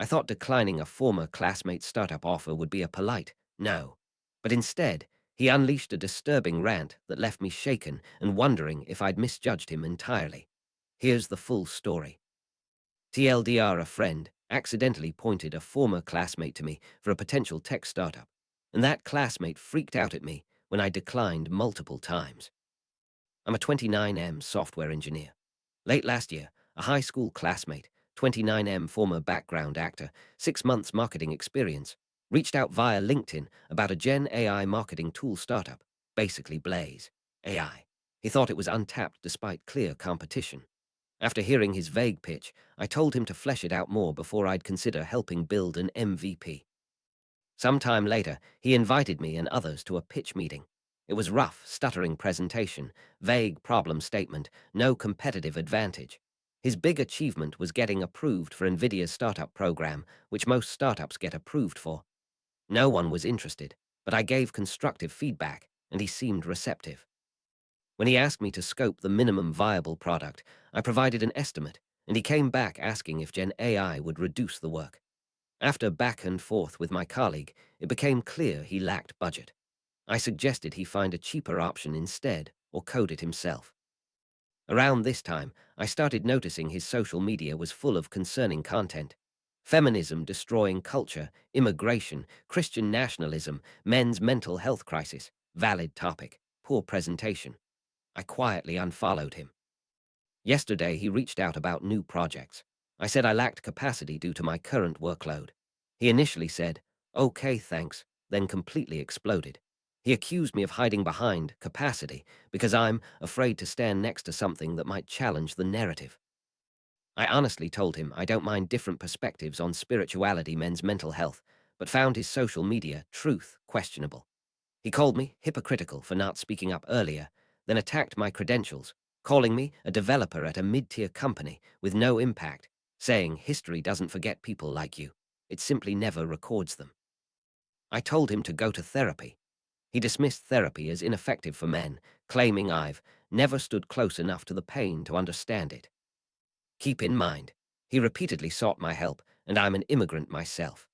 I thought declining a former classmate's startup offer would be a polite no. But instead, he unleashed a disturbing rant that left me shaken and wondering if I'd misjudged him entirely. Here's the full story. TLDR, a friend accidentally pointed a former classmate to me for a potential tech startup, and that classmate freaked out at me when I declined multiple times. I'm a 29M software engineer. Late last year, a high school classmate, 29M former background actor, 6 months marketing experience, reached out via LinkedIn about a Gen AI marketing tool startup, basically Blaze AI. He thought it was untapped despite clear competition. After hearing his vague pitch, I told him to flesh it out more before I'd consider helping build an MVP. Some time later, he invited me and others to a pitch meeting. It was rough, stuttering presentation, vague problem statement, no competitive advantage. His big achievement was getting approved for NVIDIA's startup program, which most startups get approved for. No one was interested, but I gave constructive feedback, and he seemed receptive. When he asked me to scope the minimum viable product, I provided an estimate, and he came back asking if Gen AI would reduce the work. After back and forth with my colleague, it became clear he lacked budget. I suggested he find a cheaper option instead, or code it himself. Around this time, I started noticing his social media was full of concerning content. Feminism destroying culture, immigration, Christian nationalism, men's mental health crisis, valid topic, poor presentation. I quietly unfollowed him. Yesterday, he reached out about new projects. I said I lacked capacity due to my current workload. He initially said, "Okay, thanks," then completely exploded. He accused me of hiding behind capacity because I'm afraid to stand next to something that might challenge the narrative. I honestly told him I don't mind different perspectives on spirituality, men's mental health, but found his social media truth questionable. He called me hypocritical for not speaking up earlier, then attacked my credentials, calling me a developer at a mid-tier company with no impact, saying history doesn't forget people like you. It simply never records them. I told him to go to therapy. He dismissed therapy as ineffective for men, claiming I've never stood close enough to the pain to understand it. Keep in mind, he repeatedly sought my help, and I'm an immigrant myself.